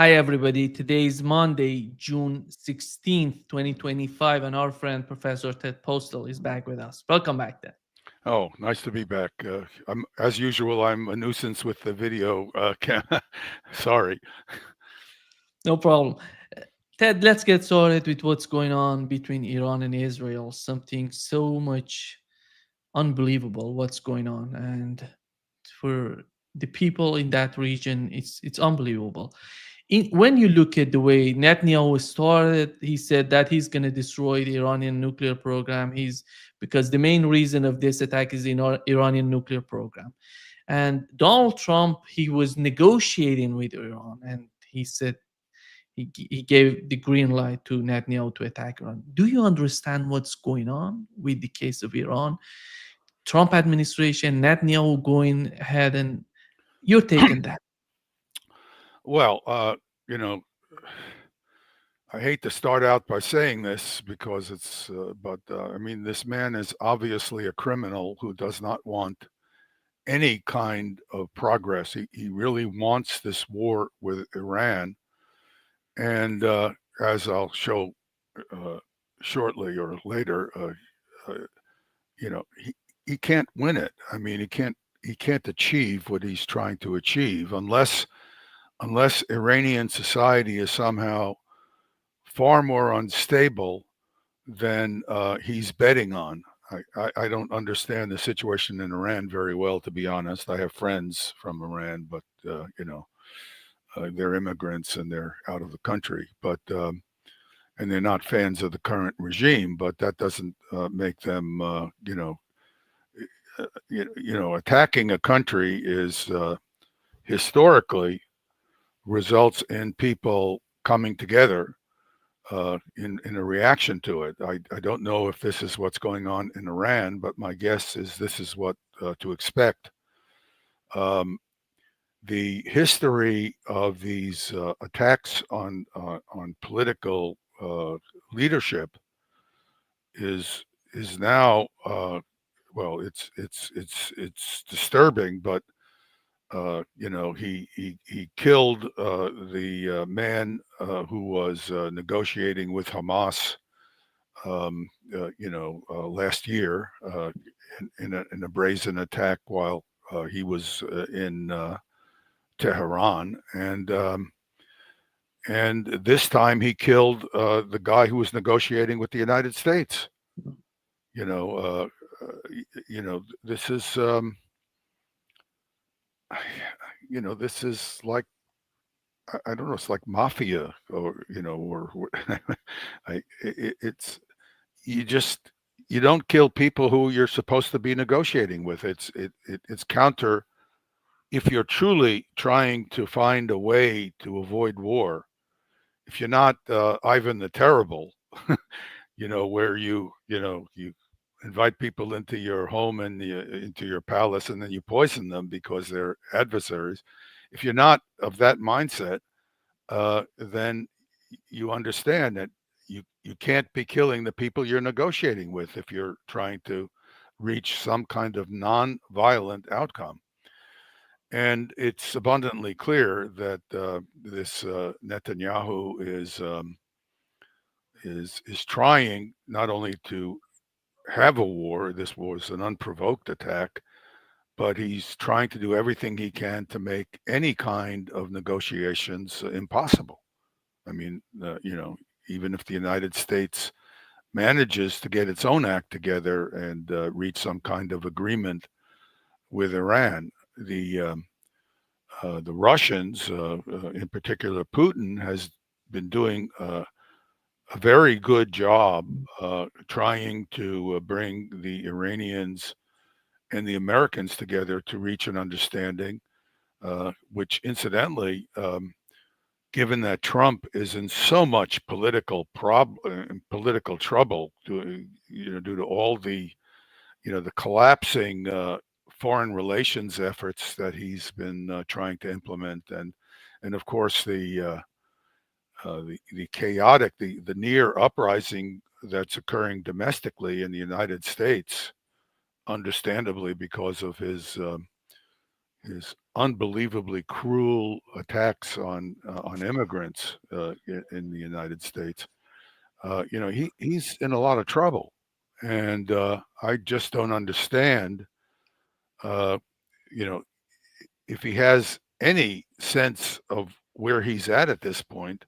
Hi, everybody. Today is Monday, June 16th, 2025, and our friend Professor Ted Postal is back with us. Welcome back, Ted. Oh, nice to be back. As usual, I'm a nuisance with the video. Sorry. No problem. Uh, Ted, let's get started with what's going on between Iran and Israel. Something so much unbelievable what's going on. And for the people in that region, it's unbelievable. When you look at the way Netanyahu started, he said that he's going to destroy the Iranian nuclear program. He's because the main reason of this attack is the Iranian nuclear program. And Donald Trump, he was negotiating with Iran, and he said he gave the green light to Netanyahu to attack Iran. Do you understand what's going on with the case of Iran? Trump administration, Netanyahu going ahead, and your take on that. Well, you know, I hate to start out by saying this because but I mean, this man is obviously a criminal who does not want any kind of progress. He really wants this war with Iran. And as I'll show uh, shortly or later, uh, he can't win it. I mean, he can't achieve what he's trying to achieve unless Iranian society is somehow far more unstable than he's betting on. I don't understand the situation in Iran very well, to be honest. I have friends from Iran, but they're immigrants and they're out of the country, but and they're not fans of the current regime. But that doesn't make them, attacking a country is historically results in people coming together in a reaction to it. I don't know if this is what's going on in Iran, but my guess is this is what to expect. Um, the history of these attacks on political leadership is now it's disturbing, but he killed the man who was negotiating with Hamas, last year in a brazen attack while he was in Tehran, and this time he killed the guy who was negotiating with the United States. You know, this is this is like I don't know. It's like mafia, or it's you just you don't kill people who you're supposed to be negotiating with. It's counter if you're truly trying to find a way to avoid war. If you're not Ivan the Terrible, where you invite people into your home and into your palace, and then you poison them because they're adversaries. If you're not of that mindset, then you understand that you can't be killing the people you're negotiating with if you're trying to reach some kind of non-violent outcome. And it's abundantly clear that this Netanyahu is trying not only to have a war. This was an unprovoked attack, but he's trying to do everything he can to make any kind of negotiations impossible. I mean, even if the United States manages to get its own act together and reach some kind of agreement with Iran, the Russians, in particular Putin, has been doing a very good job trying to bring the Iranians and the Americans together to reach an understanding, which incidentally, given that Trump is in so much political trouble due to all the collapsing foreign relations efforts that he's been trying to implement, and of course the chaotic, the near uprising that's occurring domestically in the United States, understandably because of his his unbelievably cruel attacks on immigrants in the United States, he's in a lot of trouble, and I just don't understand, uh, you know, if he has any sense of where he's at this point.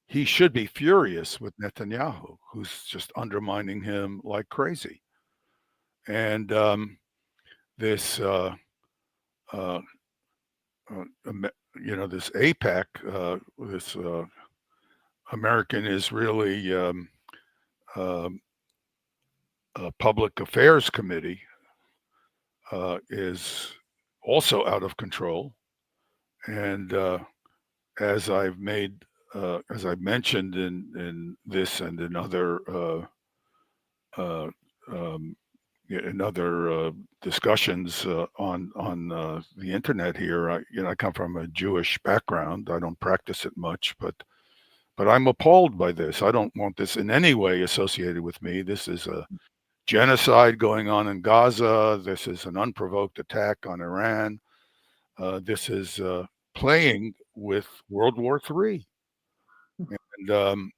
He should be furious with Netanyahu, who's just undermining him like crazy. And this, uh, this APEC, this American Israeli um, Public Affairs Committee, is also out of control. And as I've made, as I've mentioned in this and in other uh, um, in other discussions on the internet here. I come from a Jewish background. I don't practice it much, but I'm appalled by this. I don't want this in any way associated with me. This is a genocide going on in Gaza. This is an unprovoked attack on Iran. This is playing with World War III. And,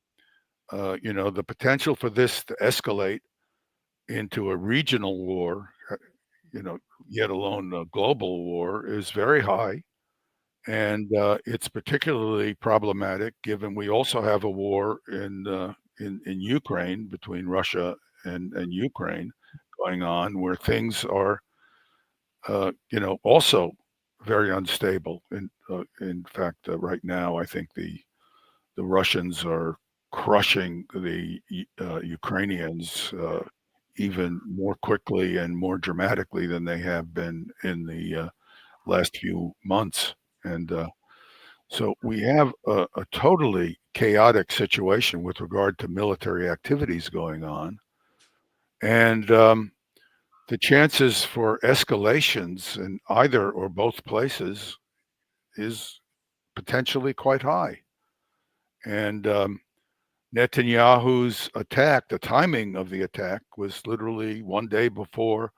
the potential for this to escalate into a regional war, you know, yet alone a global war, is very high. And it's particularly problematic given we also have a war in Ukraine between Russia and Ukraine going on, where things are, also very unstable. In fact, right now, I think the Russians are crushing the Ukrainians even more quickly and more dramatically than they have been in the last few months. And so we have a totally chaotic situation with regard to military activities going on. And the chances for escalations in either or both places is potentially quite high. And Netanyahu's attack, the timing of the attack was literally one day before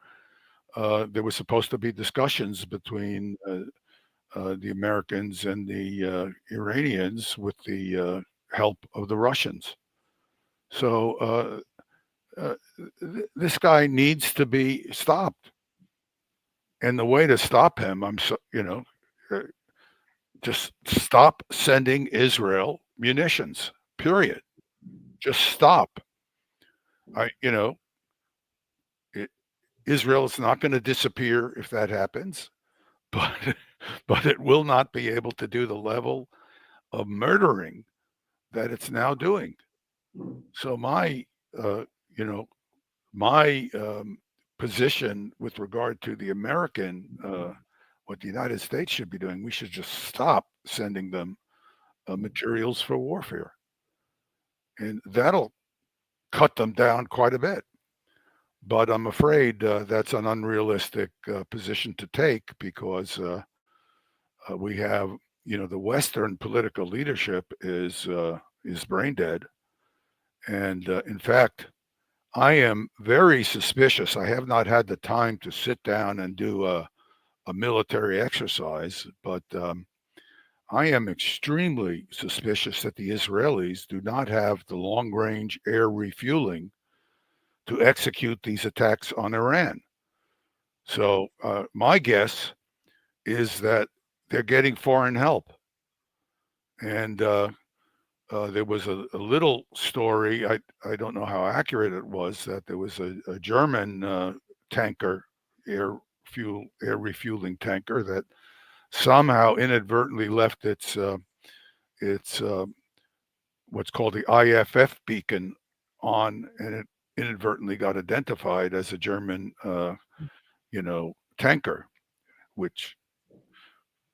there was supposed to be discussions between the Americans and the Iranians with the help of the Russians. So this guy needs to be stopped, and the way to stop him, uh, just stop sending Israel munitions. Period. Just stop. I, you know, it, Israel is not going to disappear if that happens, but but it will not be able to do the level of murdering that it's now doing. So uh, you know, my position with regard to the American, what the United States should be doing, we should just stop sending them materials for warfare, and that'll cut them down quite a bit. But I'm afraid that's an unrealistic position to take because we have, the Western political leadership is brain dead, and in fact, I am very suspicious. I have not had the time to sit down and do a military exercise, but I am extremely suspicious that the Israelis do not have the long range air refueling to execute these attacks on Iran. So, my guess is that they're getting foreign help. And there was a little story, I don't know how accurate it was, that there was a German tanker, air refueling tanker, that somehow inadvertently left its what's called the IFF beacon on, and it inadvertently got identified as a German, tanker, which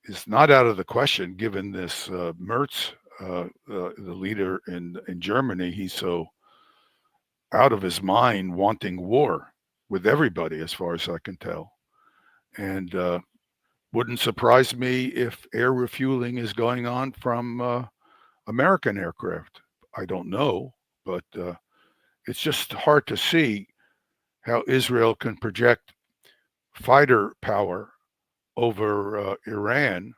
is not out of the question given this Merz, the leader in Germany. He's so out of his mind, wanting war with everybody, as far as I can tell. And wouldn't surprise me if air refueling is going on from American aircraft. I don't know, but it's just hard to see how Israel can project fighter power over Iran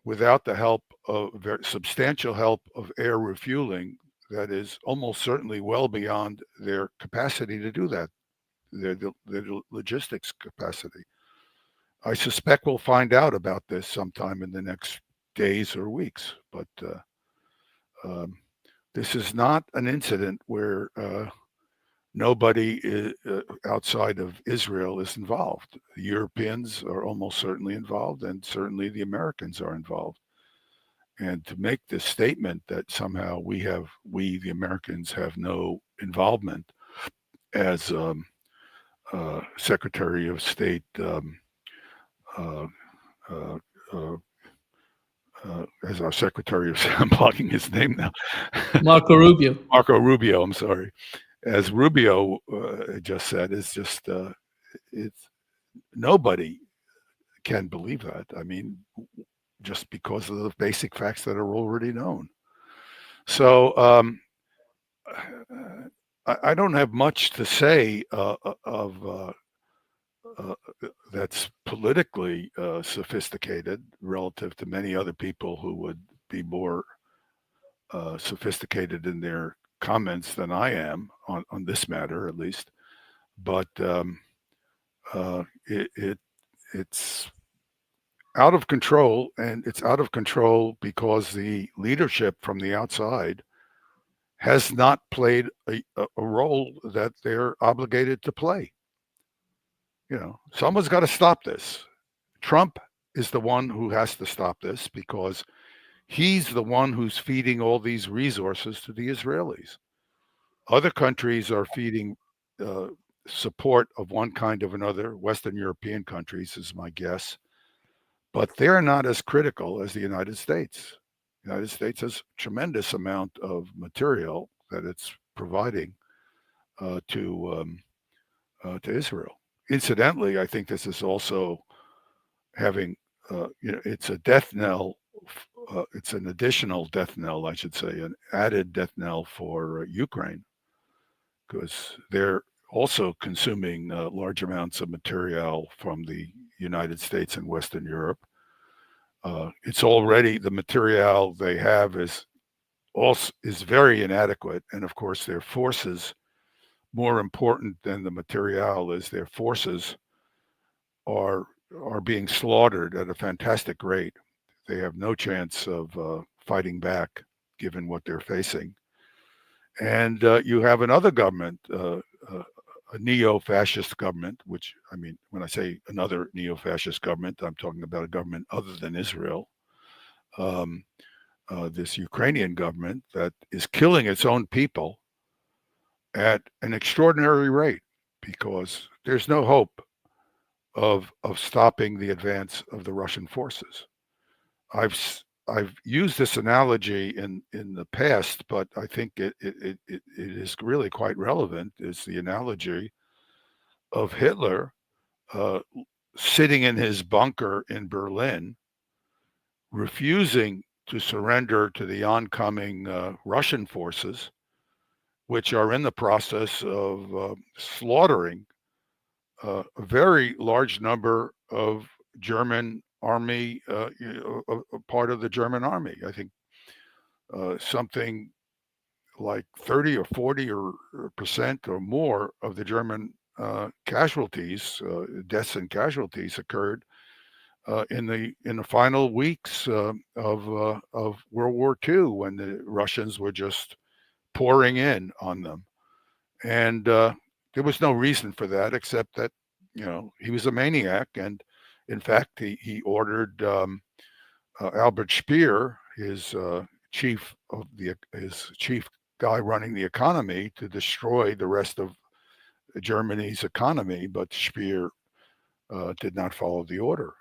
without the help of very substantial help of air refueling that is almost certainly well beyond their capacity to do that, their logistics capacity. I suspect we'll find out about this sometime in the next days or weeks, but um, this is not an incident where nobody outside of Israel is involved. The Europeans are almost certainly involved, and certainly the Americans are involved. And to make this statement that somehow we the Americans have no involvement as Secretary of State, uh, uh, uh, as our Secretary of State, I'm blocking his name now, Marco Rubio. Marco Rubio. I'm sorry. As Rubio just said, it's just it's nobody can believe that. I mean, just because of the basic facts that are already known. So I don't have much to say of uh, that's politically sophisticated relative to many other people who would be more sophisticated in their comments than I am on this matter, at least. But it it's out of control, and it's out of control because the leadership from the outside has not played a role that they're obligated to play. Someone's got to stop this. Trump is the one who has to stop this because he's the one who's feeding all these resources to the Israelis. Other countries are feeding uh, support of one kind of another. Western European countries is my guess, but they're not as critical as the United States. The United States has a tremendous amount of material that it's providing to Israel. Incidentally, I think this is also having it's a death knell. It's an additional death knell, I should say, an added death knell for Ukraine, because they're also consuming large amounts of material from the United States and Western Europe. It's already the material they have is very inadequate, and of course their forces, more important than the material is their forces are are being slaughtered at a fantastic rate. They have no chance of fighting back given what they're facing. And you have another government, a neo-fascist government, which I mean, when I say another neo-fascist government, I'm talking about a government other than Israel. Um, this Ukrainian government that is killing its own people at an extraordinary rate because there's no hope of stopping the advance of the Russian forces. I've used this analogy in the past, but I think it is really quite relevant. Is the analogy of Hitler uh, sitting in his bunker in Berlin, refusing to surrender to the oncoming Russian forces, which are in the process of slaughtering a very large number of German army, a part of the German army. I think something like 30 or 40 or percent or more of the German casualties, deaths and casualties occurred in the final weeks of World War II when the Russians were just pouring in on them, and there was no reason for that except that he was a maniac, and in fact he ordered Albert Speer, his chief guy running the economy, to destroy the rest of Germany's economy, but Speer did not follow the order.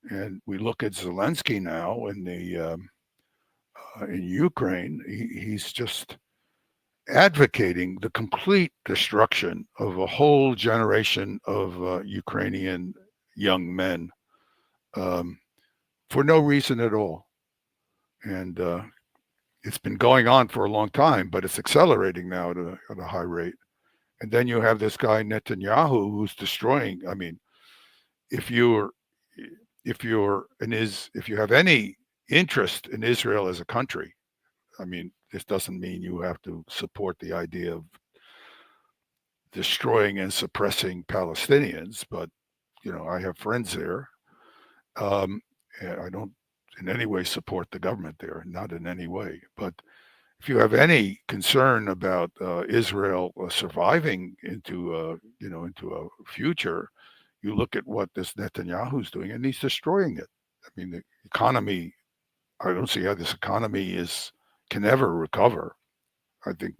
And we look at Zelensky now in Ukraine. He's just advocating the complete destruction of a whole generation of Ukrainian young men um, for no reason at all. And it's been going on for a long time, but it's accelerating now at a high rate. And then you have this guy Netanyahu who's destroying. I mean, if you're if you have any interest in Israel as a country, I mean, this doesn't mean you have to support the idea of destroying and suppressing Palestinians, but I have friends there. Um, and I don't in any way support the government there, not in any way. But if you have any concern about Israel surviving into a future, you look at what this Netanyahu's doing, and he's destroying it. I mean, the economy. I don't see how this economy is can ever recover. I think,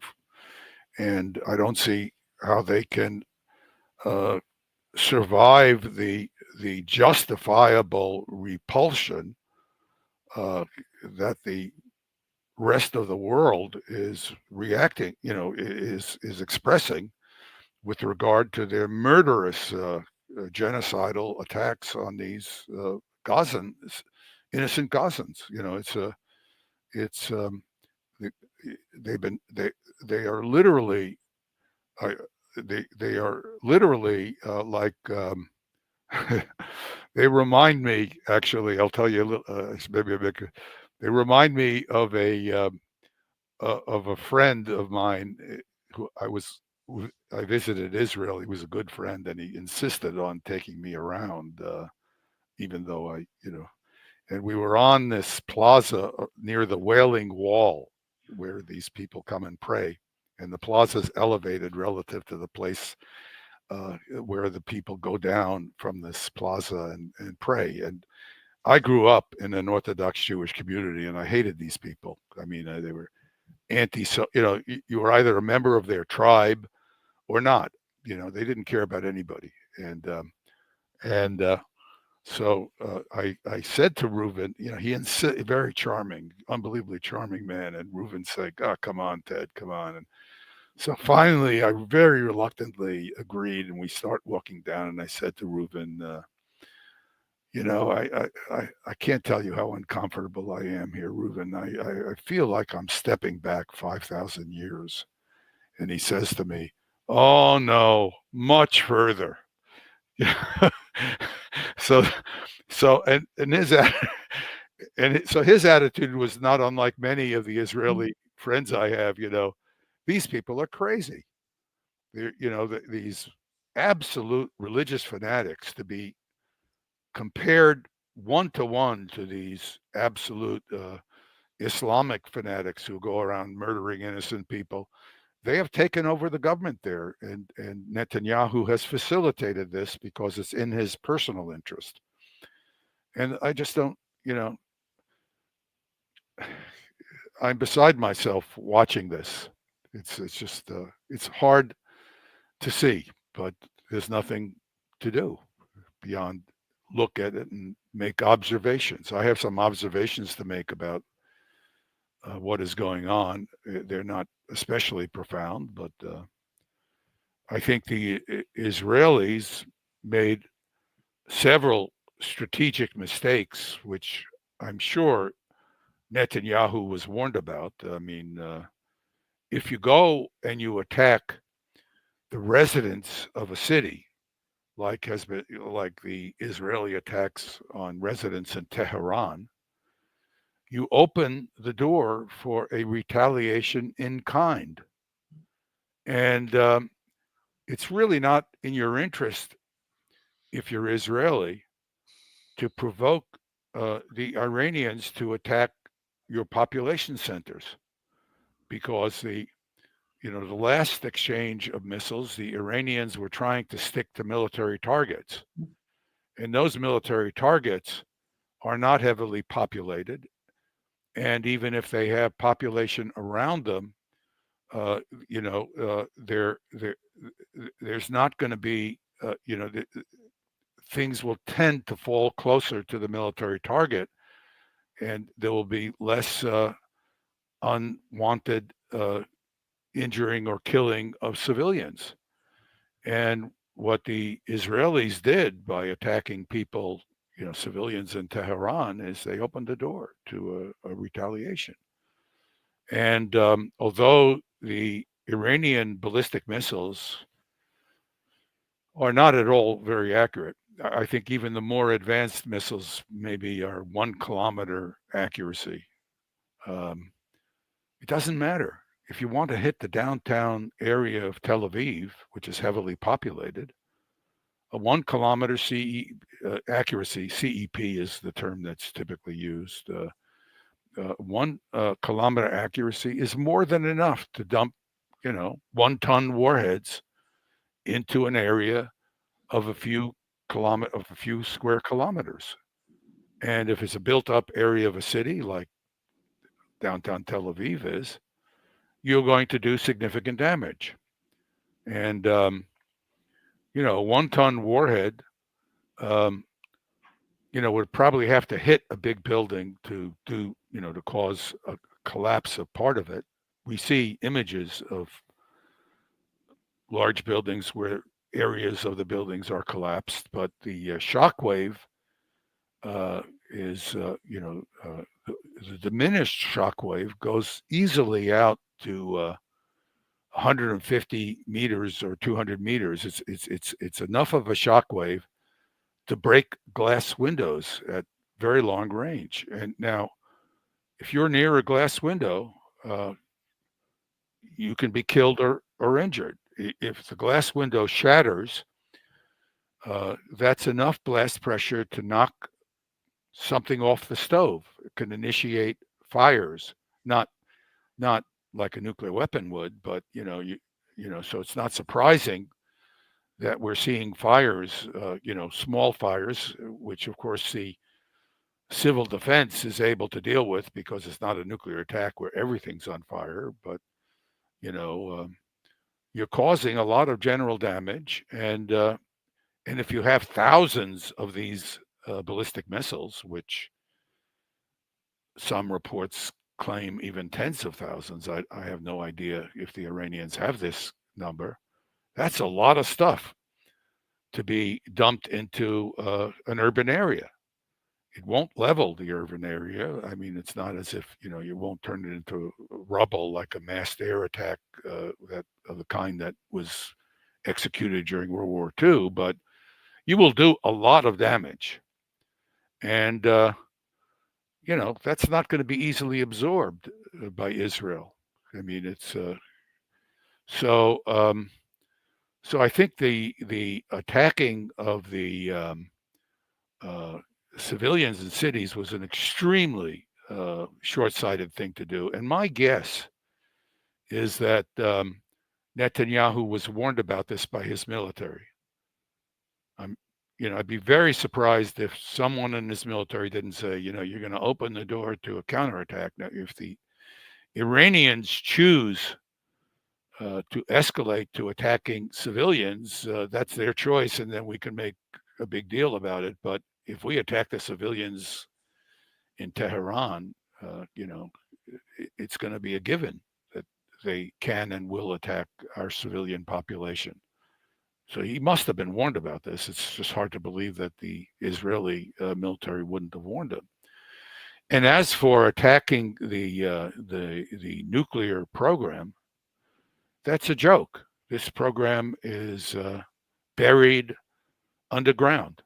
and I don't see how they can uh, survive the justifiable repulsion uh, that the rest of the world is reacting, is expressing with regard to their murderous genocidal attacks on these Gazans, innocent Gazans. It's they, they've been they are literally uh, they are literally like they remind me actually. I'll tell you a little. Maybe a bit. They remind me of a friend of mine who I visited Israel. He was a good friend, and he insisted on taking me around, even though and we were on this plaza near the Wailing Wall, where these people come and pray, and the plaza is elevated relative to the place where the people go down from this plaza and pray. And I grew up in an Orthodox Jewish community, and I hated these people. I mean, they were anti. So you were either a member of their tribe or not. They didn't care about anybody. And so I said to Reuven, very charming, unbelievably charming man. And Reuven said, "Oh, come on, Ted, come on." And so finally, I very reluctantly agreed, and we start walking down. And I said to Reuven, I can't tell you how uncomfortable I am here, Reuven. I feel like I'm stepping back 5,000 years. And he says to me, "Oh no, much further." so and so his attitude was not unlike many of the Israeli friends I have. These people are crazy. These absolute religious fanatics to be compared one to one to these absolute Islamic fanatics who go around murdering innocent people. They have taken over the government there, and Netanyahu has facilitated this because it's in his personal interest. And I just don't, I'm beside myself watching this. It's just it's hard to see, but there's nothing to do beyond look at it and make observations. I have some observations to make about what is going on. They're not especially profound, but I think the Israelis made several strategic mistakes, which I'm sure Netanyahu was warned about. I mean, if you go and you attack the residents of a city, like the Israeli attacks on residents in Tehran, you open the door for a retaliation in kind. And it's really not in your interest, if you're Israeli, to provoke the Iranians to attack your population centers, because the last exchange of missiles, the Iranians were trying to stick to military targets, and those military targets are not heavily populated, and even if they have population around them, uh, there's not going to be, things will tend to fall closer to the military target, and there will be less unwanted injuring or killing of civilians. And what the Israelis did by attacking people, civilians in Tehran, is they opened the door to a retaliation. And although the Iranian ballistic missiles are not at all very accurate, I think even the more advanced missiles maybe are 1 kilometer accuracy. Um, it doesn't matter. If you want to hit the downtown area of Tel Aviv, which is heavily populated, a 1 kilometer accuracy, CEP is the term that's typically used. 1 kilometer accuracy is more than enough to dump, 1 ton warheads into an area of a few square kilometers. And if it's a built-up area of a city like downtown Tel Aviv is, you're going to do significant damage. And 1 ton warhead, um, would probably have to hit a big building to cause a collapse of part of it. We see images of large buildings where areas of the buildings are collapsed, but the shock wave is, the diminished shock wave goes easily out to 150 meters or 200 meters. It's enough of a shock wave to break glass windows at very long range. And now, if you're near a glass window, uh, you can be killed or injured. If the glass window shatters, that's enough blast pressure to knock something off the stove. It can initiate fires, not not like a nuclear weapon would, but so it's not surprising that we're seeing fires, small fires, which of course the civil defense is able to deal with because it's not a nuclear attack where everything's on fire. But you know, you're causing a lot of general damage, and if you have thousands of these ballistic missiles, which some reports claim even tens of thousands, I have no idea if the Iranians have this number. That's a lot of stuff to be dumped into an urban area. It won't level the urban area. I mean, it's not as if you won't turn it into rubble like a massed air attack that of the kind that was executed during World War II, but you will do a lot of damage, and that's not going to be easily absorbed by Israel. I mean, it's so. So I think the attacking of the uh, civilians in cities was an extremely short-sighted thing to do. And my guess is that Netanyahu was warned about this by his military. I'm, I'd be very surprised if someone in his military didn't say, you're going to open the door to a counterattack. Now, if the Iranians choose to escalate to attacking civilians, that's their choice, and then we can make a big deal about it. But if we attack the civilians in Tehran, it's going to be a given that they can and will attack our civilian population. So he must have been warned about this. It's just hard to believe that the Israeli military wouldn't have warned him. And as for attacking the nuclear program, that's a joke. This program is buried underground.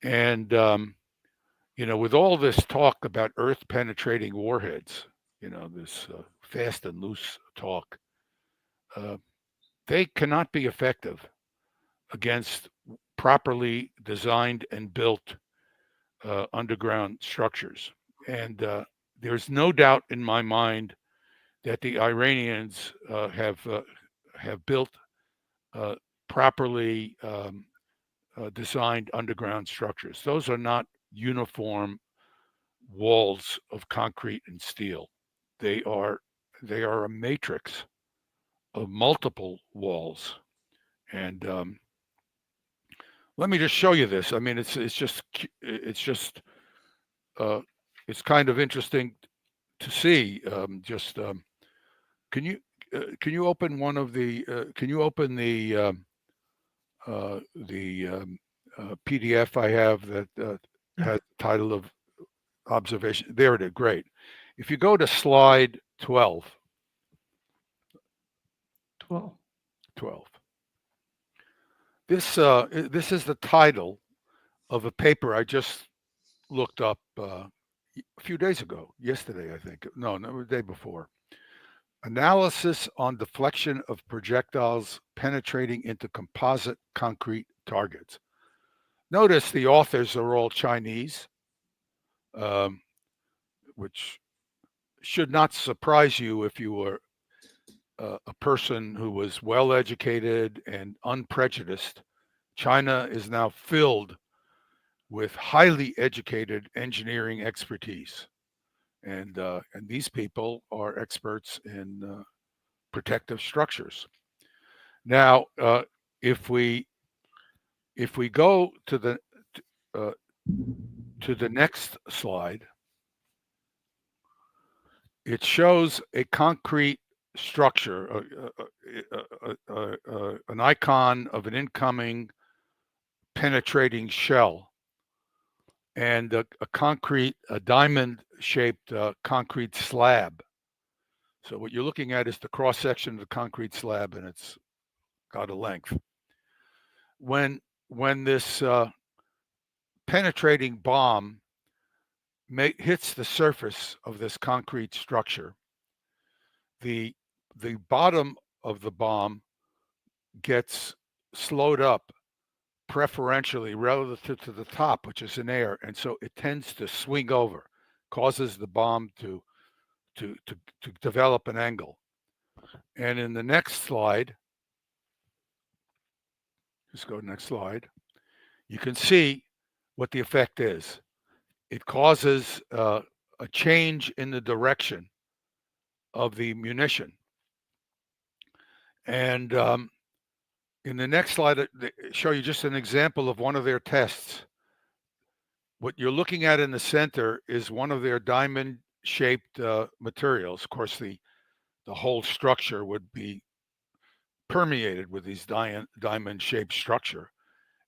And, with all this talk about Earth penetrating warheads, this fast and loose talk, uh, they cannot be effective against properly designed and built underground structures. And there's no doubt in my mind that the Iranians have built uh, properly designed underground structures. Those are not uniform walls of concrete and steel. They are they are a matrix of multiple walls. And let me just show you this. I mean, it's just uh, it's kind of interesting to see. Just can you can you open one of the can you open the PDF I have that Yeah, has the title of observation? There it is. Great. If you go to slide 12, 12. 12. This is the title of a paper I just looked up a few days ago, yesterday, I think. No, the day before. Analysis on deflection of projectiles penetrating into composite concrete targets. Notice the authors are all Chinese, um, which should not surprise you if you were a person who was well educated and unprejudiced. China is now filled with highly educated engineering expertise, and these people are experts in protective structures. Now, if we if we go uh, to the next slide, it shows a concrete structure, an icon of an incoming penetrating shell, and a diamond shaped concrete slab. So what you're looking at is the cross section of the concrete slab, and it's got a length. When this penetrating bomb hits the surface of this concrete structure, the the bottom of the bomb gets slowed up preferentially relative to the top, which is in air, and so it tends to swing over, causes the bomb to develop an angle. And in the next slide, just go to the next slide, you can see what the effect is. It causes a change in the direction of the munition. And in the next slide, they show you just an example of one of their tests. What you're looking at in the center is one of their diamond shaped materials. Of course, the whole structure would be permeated with these diamond shaped structure.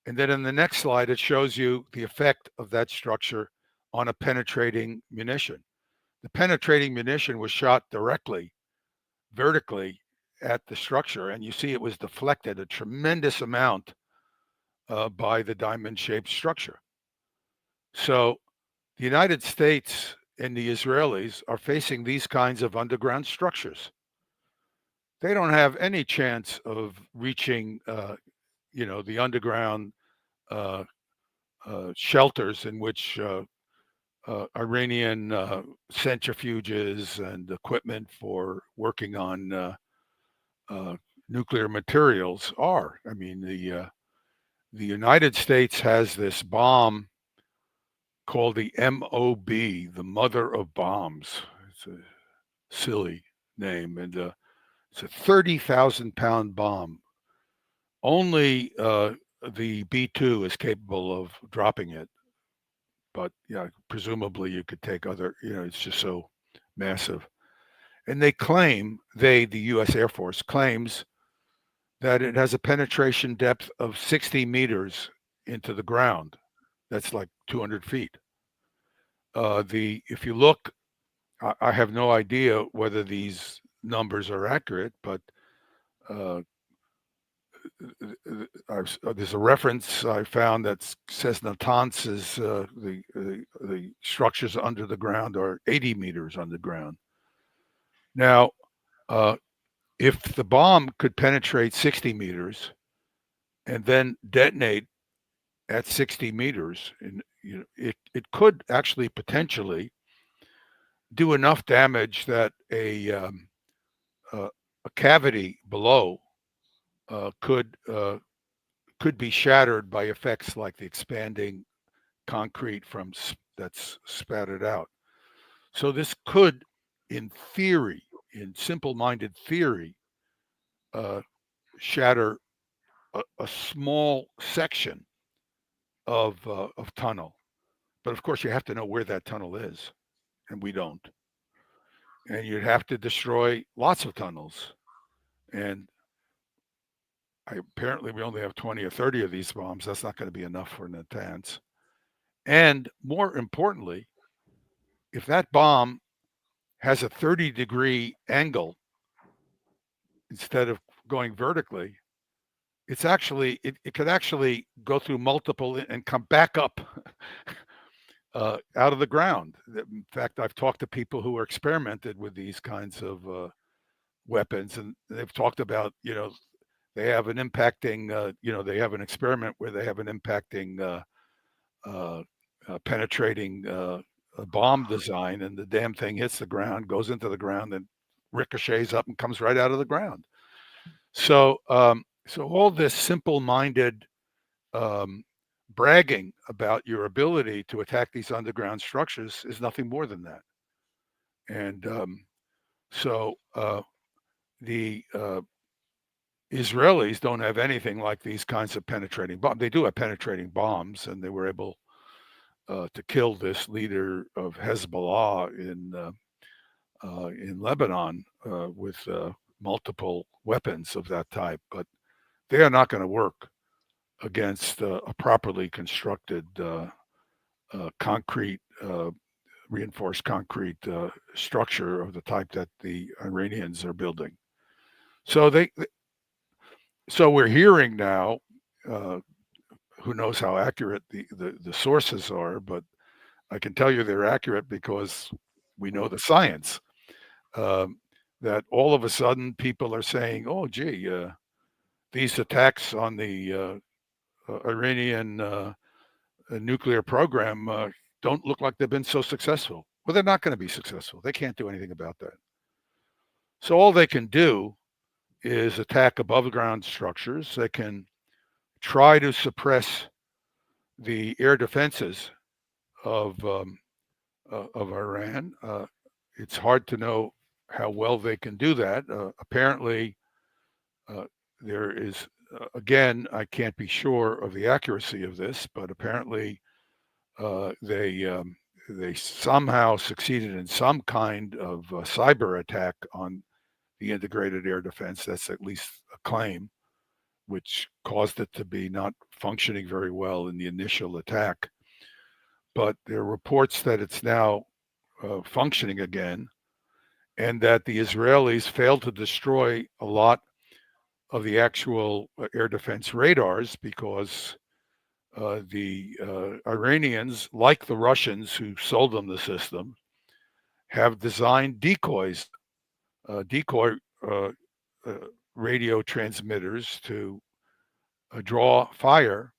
And then in the next slide, it shows you the effect of that structure on a penetrating munition. The penetrating munition was shot directly, vertically at the structure, and you see it was deflected a tremendous amount by the diamond shaped structure. So the United States and the Israelis are facing these kinds of underground structures. They don't have any chance of reaching, the underground uh, shelters in which Iranian centrifuges and equipment for working on uh, nuclear materials are. I mean, the United States has this bomb called the MOB, the mother of bombs. It's a silly name, and it's a 30,000 pound bomb. Only the B2 is capable of dropping it, but yeah, presumably you could take other. It's just so massive. And the U.S. Air Force claims that it has a penetration depth of 60 meters into the ground. That's like 200 feet. If you look, I have no idea whether these numbers are accurate, but uh, there's a reference I found that says Natanz's the structures under the ground are 80 meters underground. Now, uh, if the bomb could penetrate 60 meters and then detonate at 60 meters, and it could actually potentially do enough damage that uh, a cavity below uh, could uh, could be shattered by effects like the expanding concrete that's spattered out. So this could, in theory, in simple-minded theory, uh, shatter a small section of tunnel. But of course, you have to know where that tunnel is, and we don't. And you'd have to destroy lots of tunnels. And apparently, we only have 20 or 30 of these bombs. That's not going to be enough for Natanz. And more importantly, if that bomb has a 30-degree angle instead of going vertically, it's actually it could actually go through multiple and come back up out of the ground. In fact, I've talked to people who are experimented with these kinds of weapons, and they've talked about, they have an impacting, they have an experiment where they have an impacting, uh, penetrating a bomb design, and the damn thing hits the ground, goes into the ground, and ricochets up and comes right out of the ground. So all this simple-minded um, bragging about your ability to attack these underground structures is nothing more than that. And so the Israelis don't have anything like these kinds of penetrating bombs. They do have penetrating bombs, and they were able to kill this leader of Hezbollah in Lebanon with multiple weapons of that type. But they are not going to work against a properly constructed concrete, reinforced concrete structure of the type that the Iranians are building. So so we're hearing now. Uh, who knows how accurate the sources are, but I can tell you they're accurate because we know the science. Um, that all of a sudden people are saying, "Oh, gee, these attacks on the Iranian nuclear program don't look like they've been so successful." Well, they're not going to be successful. They can't do anything about that. So all they can do is attack above ground structures. They can try to suppress the air defenses of of Iran. It's hard to know how well they can do that. Apparently, uh, there is again, I can't be sure of the accuracy of this, but apparently they somehow succeeded in some kind of cyber attack on the integrated air defense. That's at least a claim, which caused it to be not functioning very well in the initial attack. But there are reports that it's now functioning again, and that the Israelis failed to destroy a lot of the actual air defense radars because the Iranians, like the Russians who sold them the system, have designed decoys, decoy uh, uh, radio transmitters to draw fire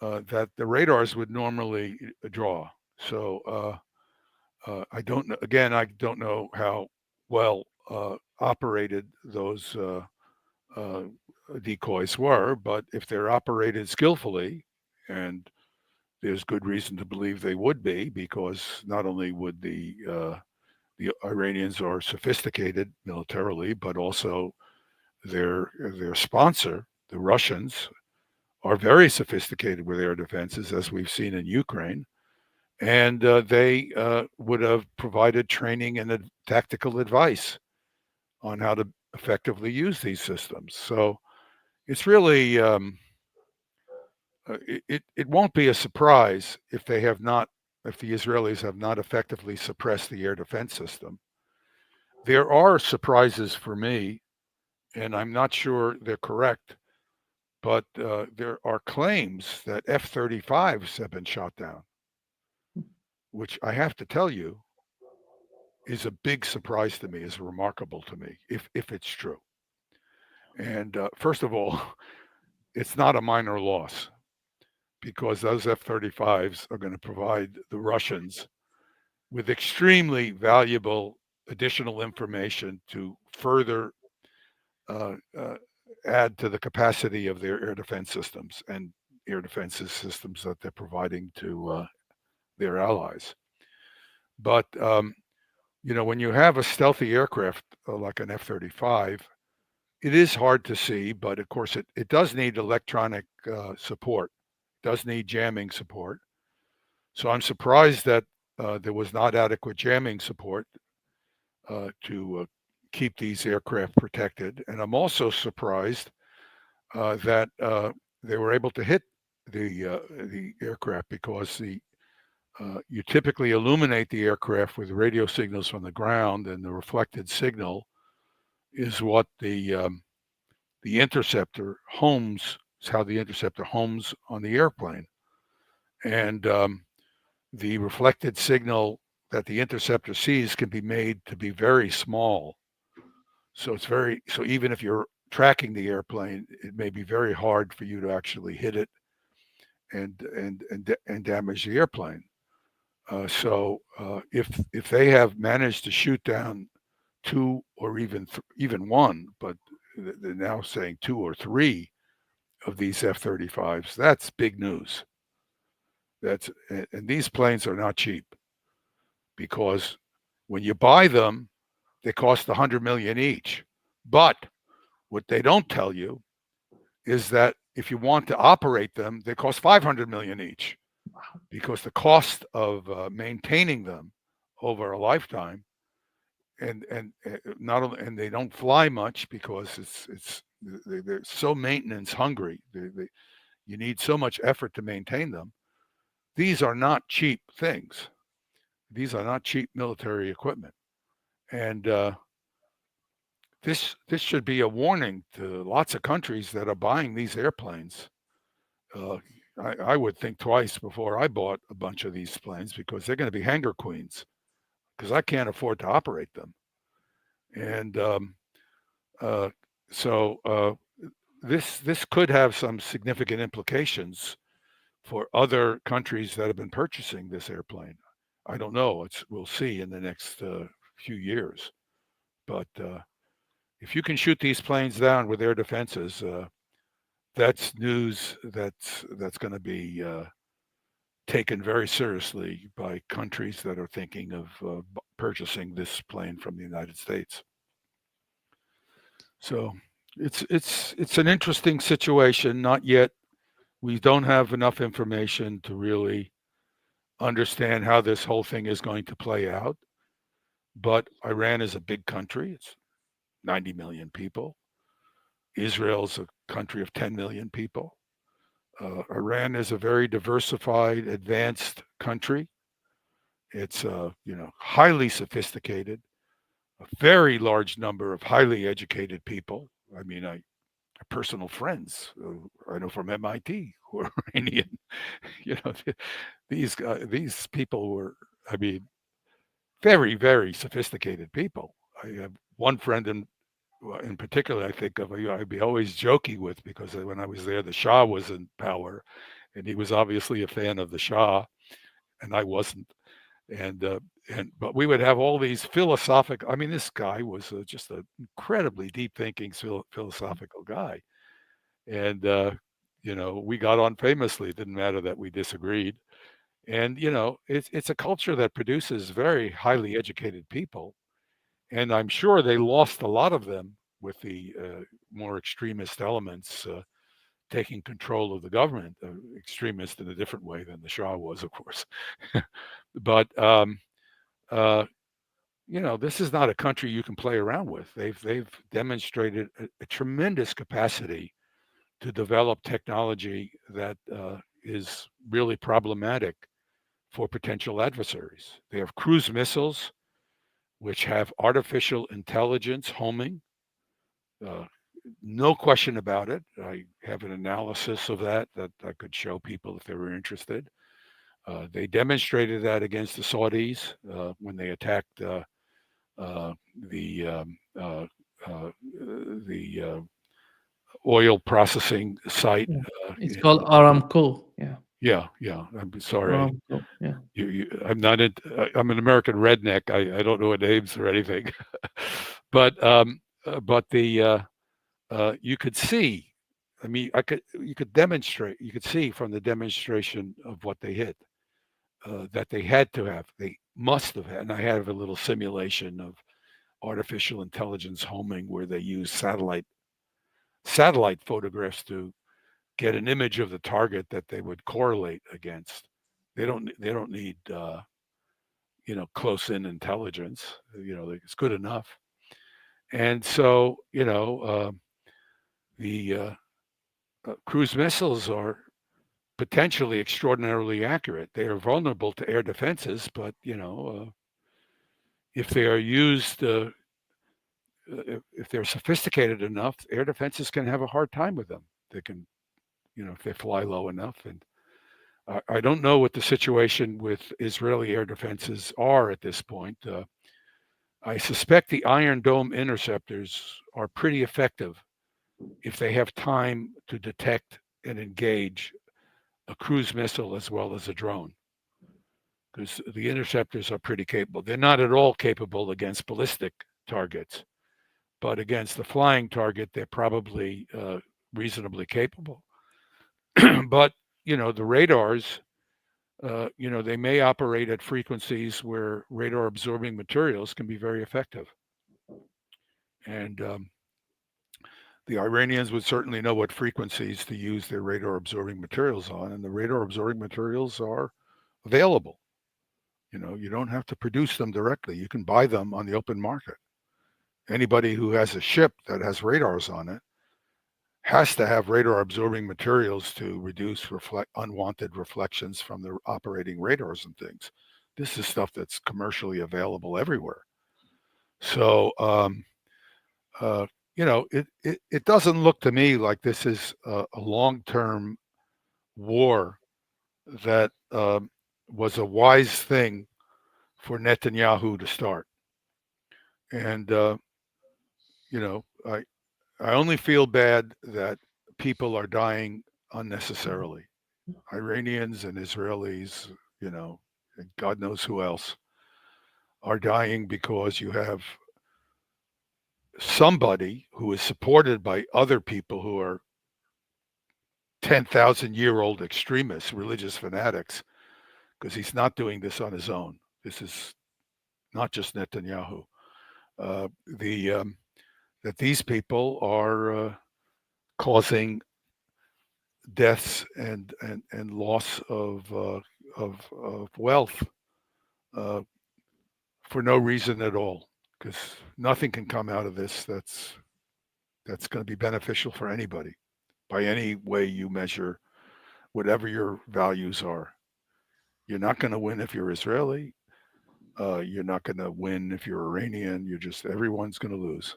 that the radars would normally draw. So I don't know. Again, I don't know how well operated those uh, decoys were, but if they're operated skillfully, and there's good reason to believe they would be, because not only would the Iranians are sophisticated militarily, but also their sponsor, the Russians, are very sophisticated with air defenses, as we've seen in Ukraine, and they would have provided training and tactical advice on how to effectively use these systems. So it's really it won't be a surprise if they have not if the Israelis have not effectively suppressed the air defense system. There are surprises for me, and I'm not sure they're correct, but there are claims that F-35s have been shot down, which I have to tell you is a big surprise to me, is remarkable to me, if it's true. And first of all, it's not a minor loss because those F-35s are going to provide the Russians with extremely valuable additional information to further uh, uh, add to the capacity of their air defense systems and air defense systems that they're providing to their allies. But when you have a stealthy aircraft like an F-35, it is hard to see, but of course it does need electronic support, does need jamming support. So I'm surprised that there was not adequate jamming support to keep these aircraft protected. And I'm also surprised that they were able to hit the aircraft because you typically illuminate the aircraft with radio signals from the ground, and the reflected signal is what the the interceptor homes, is how the interceptor homes on the airplane. And the reflected signal that the interceptor sees can be made to be very small. So even if you're tracking the airplane, it may be very hard for you to actually hit it and damage the airplane. If they have managed to shoot down two or even one, but they're now saying two or three of these F-35s, that's big news. And these planes are not cheap because when you buy them, they cost 100 million each. But what they don't tell you is that if you want to operate them, they cost 500 million each because the cost of maintaining them over a lifetime and not only and they don't fly much because they're so maintenance hungry. You need so much effort to maintain them. These are not cheap things. These are not cheap military equipment, and this should be a warning to lots of countries that are buying these airplanes. Uh, I would think twice before I bought a bunch of these planes because they're going to be hangar queens because I can't afford to operate them. And uh, so this could have some significant implications for other countries that have been purchasing this airplane. I don't know. We'll see in the next few years. But if you can shoot these planes down with air defenses, that's news that's going to be taken very seriously by countries that are thinking of purchasing this plane from the United States. So it's an interesting situation. Not yet. We don't have enough information to really understand how this whole thing is going to play out. But Iran is a big country. It's 90 million people. Israel's a country of 10 million people. Iran is a very diversified, advanced country. It's highly sophisticated, a very large number of highly educated people. I mean, I personal friends I know from MIT who are Iranian. You know, these people were, I mean, very sophisticated people. I have one friend in particular I think of. I'd be always joking with because when I was there, the Shah was in power, and he was obviously a fan of the Shah, and I wasn't. And but we would have all these philosophical. I mean, this guy was just an incredibly deep thinking philosophical guy, and we got on famously. It didn't matter that we disagreed, and it's a culture that produces very highly educated people, and I'm sure they lost a lot of them with the more extremist elements taking control of the government. Extremist in a different way than the Shah was, of course, but uh, this is not a country you can play around with. They've demonstrated a tremendous capacity to develop technology that is really problematic for potential adversaries. They have cruise missiles, which have artificial intelligence homing. Uh, no question about it. I have an analysis of that I could show people if they were interested. They demonstrated that against the Saudis when they attacked the the oil processing site. Yeah. It's In called Aramco. Yeah. yeah. I'm sorry. Aramco. Yeah. I'm not in. I'm an American redneck. I don't know what names or anything, but the you could see. I mean, you could demonstrate. You could see from the demonstration of what they hit that they had to have. They must have had. And I have a little simulation of artificial intelligence homing where they use satellite photographs to get an image of the target that they would correlate against. They don't need close in intelligence. It's good enough. And so the cruise missiles are potentially extraordinarily accurate. They are vulnerable to air defenses, but if they are used if they're sophisticated enough, air defenses can have a hard time with them. They can, if they fly low enough. And I don't know what the situation with Israeli air defenses are at this point. I suspect the Iron Dome interceptors are pretty effective if they have time to detect and engage a cruise missile as well as a drone, because the interceptors are pretty capable. They're not at all capable against ballistic targets, but against the flying target, they're probably reasonably capable. But the radars, they may operate at frequencies where radar absorbing materials can be very effective. And the Iranians would certainly know what frequencies to use their radar absorbing materials on, and the radar absorbing materials are available. You don't have to produce them directly. You can buy them on the open market. Anybody who has a ship that has radars on it has to have radar absorbing materials to reduce unwanted reflections from the operating radars and things. This is stuff that's commercially available everywhere. So, uh, it doesn't look to me like this is a long term war that was a wise thing for Netanyahu to start. And, you know, I, I only feel bad that people are dying unnecessarily. Iranians and Israelis, and God knows who else are dying because you have somebody who is supported by other people who are 10,000-year-old extremists, religious fanatics, because he's not doing this on his own. This is not just Netanyahu. The That these people are causing deaths and loss of wealth uh, for no reason at all, because nothing can come out of this that's going to be beneficial for anybody by any way you measure whatever your values are. You're not going to win if you're Israeli. You're not going to win if you're Iranian. Everyone's going to lose.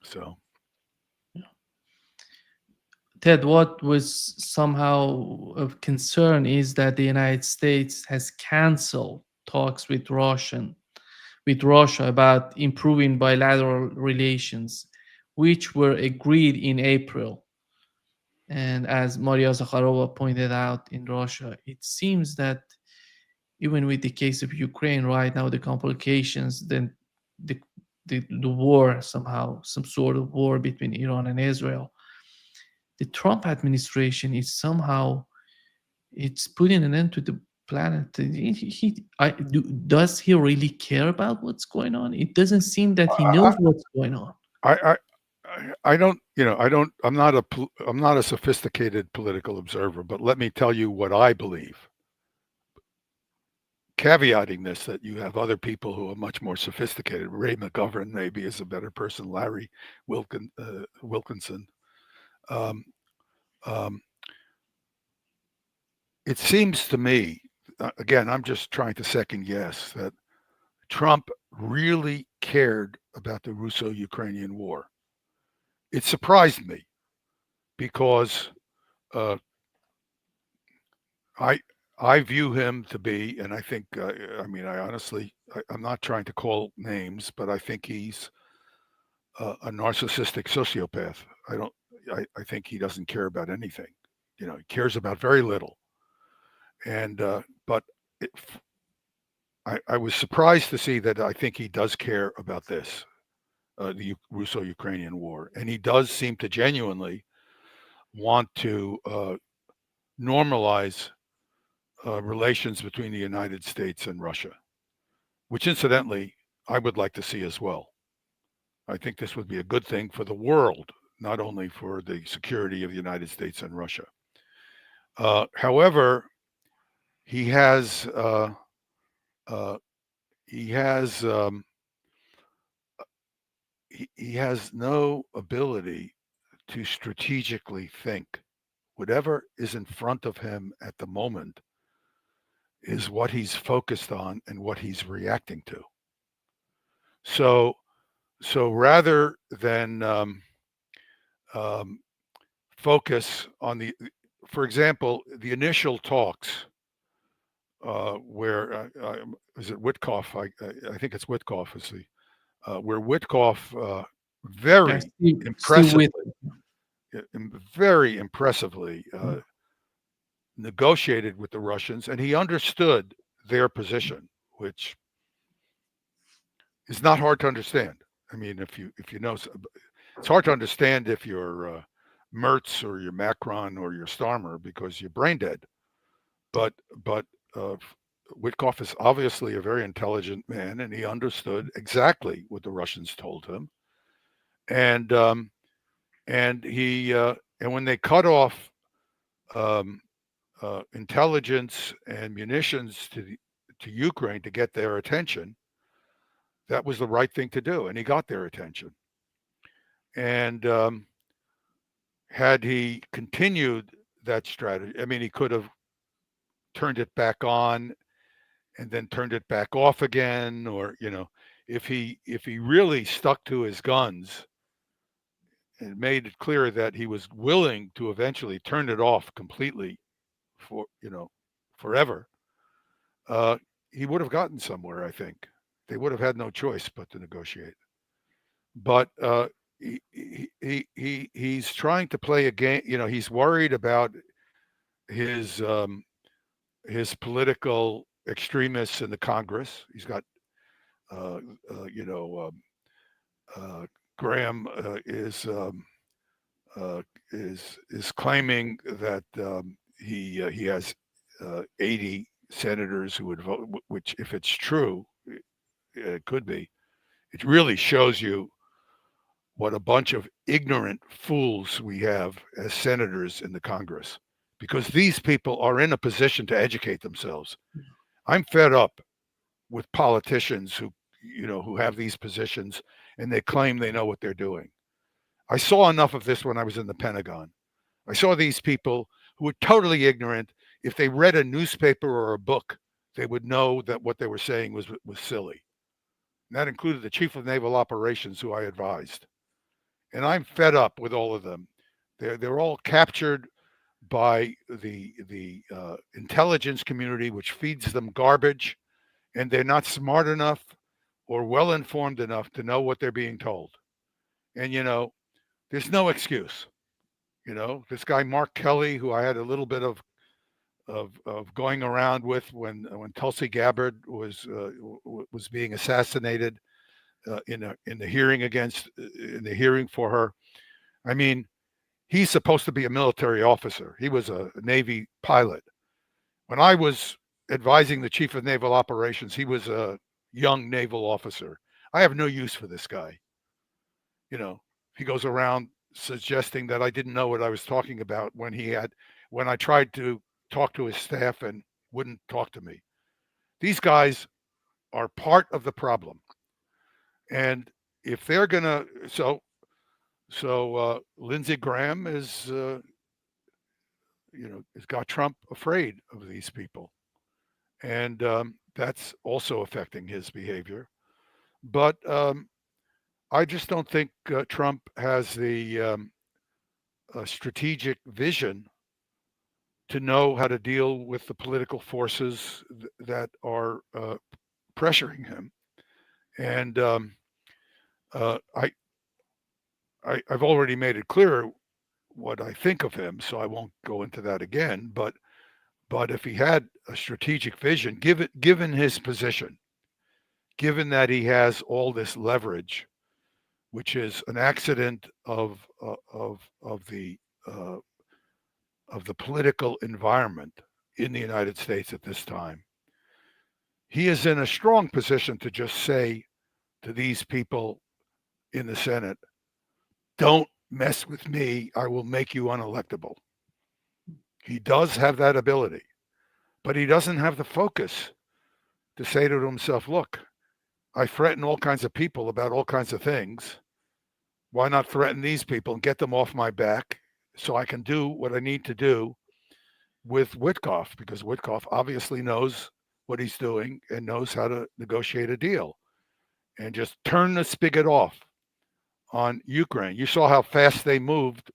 So Ted, what was somehow of concern is that the United States has canceled talks with Russia about improving bilateral relations, which were agreed in April. And as Maria Zakharova pointed out in Russia, it seems that even with the case of Ukraine right now, the complications, then the, the war somehow, some sort of war between Iran and Israel, the Trump administration is somehow it's putting an end to the planet. Does he really care about what's going on? It doesn't seem that he knows I, what's going on. I, I, I don't, I don't, I'm not a sophisticated political observer, but let me tell you what I believe. Caveating this, that you have other people who are much more sophisticated. Ray McGovern maybe is a better person. Larry Wilkinson. Um, um, it seems to me, again, I'm just trying to second guess that Trump really cared about the Russo-Ukrainian war. It surprised me because uh, I I view him to be, and I think, I honestly, I'm not trying to call names, but I think he's a narcissistic sociopath. I think he doesn't care about anything. He cares about very little. And but it, I was surprised to see that I think he does care about this, the Russo-Ukrainian war, and he does seem to genuinely want to normalize relations between the United States and Russia, which incidentally I would like to see as well. I think this would be a good thing for the world, not only for the security of the United States and Russia. However, he has uh, he has he has no ability to strategically think. Whatever is in front of him at the moment is what he's focused on and what he's reacting to. So So rather than um, focus on for example, the initial talks where is it Witkoff? I think it's Witkoff is the where Witkoff Yeah, very still with. impressively, very impressively negotiated with the Russians, and he understood their position, which is not hard to understand. I mean, if you know, it's hard to understand if you're Mertz or you're Macron or you're Starmer because you're brain dead. But uh, Witkoff is obviously a very intelligent man, and he understood exactly what the Russians told him, and and when they cut off um, intelligence and munitions to Ukraine to get their attention, that was the right thing to do, and he got their attention. And had he continued that strategy, I mean, he could have turned it back on and then turned it back off again, or if he really stuck to his guns and made it clear that he was willing to eventually turn it off completely for forever, uh, he would have gotten somewhere. I think they would have had no choice but to negotiate. But he's trying to play a game. He's worried about his um, his political extremists in the Congress. He's got uh, uh, you know uh, Graham uh, is claiming that he has 80 senators who would vote, which, if it's true, it could be. It really shows you what a bunch of ignorant fools we have as senators in the Congress, because these people are in a position to educate themselves. I'm fed up with politicians who have these positions and they claim they know what they're doing. I saw enough of this when I was in the Pentagon. I saw these people who were totally ignorant. If they read a newspaper or a book, they would know that what they were saying was silly. And that included the chief of naval operations, who I advised. And I'm fed up with all of them. They're all captured by the intelligence community, which feeds them garbage, and they're not smart enough or well informed enough to know what they're being told. And there's no excuse. This guy Mark Kelly, who I had a little bit of going around with when Tulsi Gabbard was being assassinated in the hearing in the hearing for her. I mean, he's supposed to be a military officer. He was a Navy pilot. When I was advising the chief of naval operations, he was a young naval officer. I have no use for this guy. He goes around suggesting that I didn't know what I was talking about when I tried to talk to his staff and wouldn't talk to me. These guys are part of the problem. And if they're gonna Lindsey Graham has got Trump afraid of these people, and that's also affecting his behavior. But I just don't think Trump has the strategic vision to know how to deal with the political forces that are pressuring him. And uh, I, I've already made it clear what I think of him, so I won't go into that again. But if he had a strategic vision, given his position, given that he has all this leverage, which is an accident uh, of the political environment in the United States at this time, he is in a strong position to just say to these people in the Senate, "Don't mess with me. I will make you unelectable." He does have that ability, but he doesn't have the focus to say to himself, "Look, I threaten all kinds of people about all kinds of things. Why not threaten these people and get them off my back so I can do what I need to do with Witkoff?" Because Witkoff obviously knows what he's doing and knows how to negotiate a deal, and just turn the spigot off. on Ukraine. You saw how fast they moved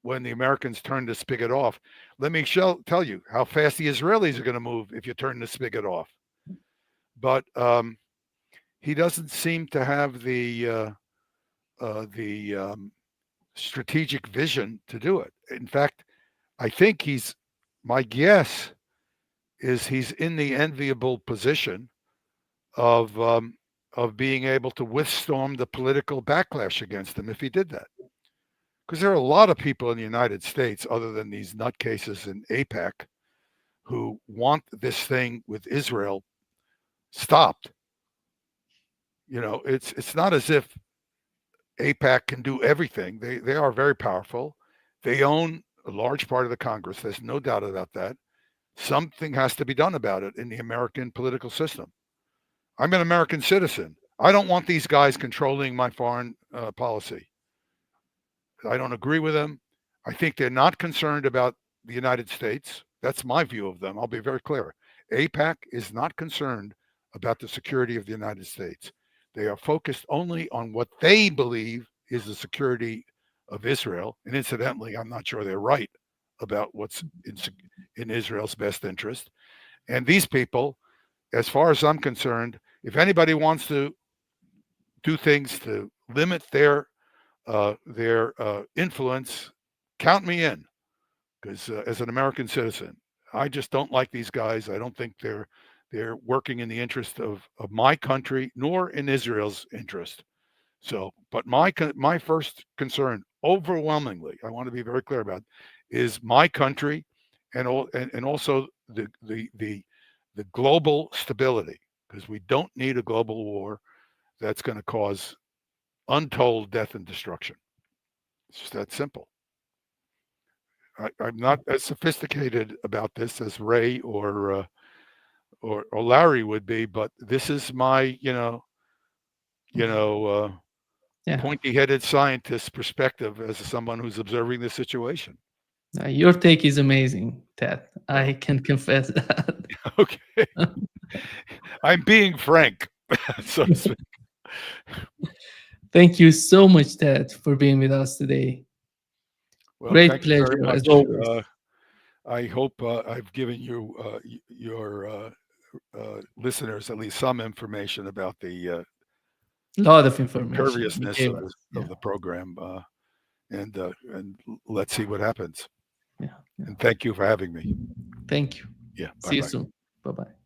when the Americans turned the spigot off. Let me tell you how fast the Israelis are going to move if you turn the spigot off. But he doesn't seem to have the strategic vision to do it. In fact, I think my guess is he's in the enviable position of um, of being able to withstand the political backlash against him if he did that. Because there are a lot of people in the United States, other than these nutcases in APAC, who want this thing with Israel stopped. It's not as if APAC can do everything. They are very powerful. They own a large part of the Congress. There's no doubt about that. Something has to be done about it in the American political system. I'm an American citizen. I don't want these guys controlling my foreign policy. I don't agree with them. I think they're not concerned about the United States. That's my view of them. I'll be very clear. APAC is not concerned about the security of the United States. They are focused only on what they believe is the security of Israel. And incidentally, I'm not sure they're right about what's in Israel's best interest. And these people, as far as I'm concerned, if anybody wants to do things to limit their influence, count me in. Because as an American citizen, I just don't like these guys. I don't think they're working in the interest of my country nor in Israel's interest. So, but my first concern, overwhelmingly, I want to be very clear about, is my country, and also the global stability, because we don't need a global war that's going to cause untold death and destruction. It's just that simple. I'm not as sophisticated about this as Ray or Larry would be, but this is my you know Yeah. pointy-headed scientist perspective as someone who's observing the situation. Your take is amazing, Ted. I Well, can confess that. okay, I'm being frank, so to speak. Thank you so much, Ted, for being with us today. Well, Great thank you very pleasure as much. always. I hope I've given you your listeners at least some information about the A lot of information you imperviousness gave of the us. Yeah, program, and let's see what happens. yeah, yeah. And thank you for having me. Thank you. Yeah, bye See you bye. soon. Bye bye.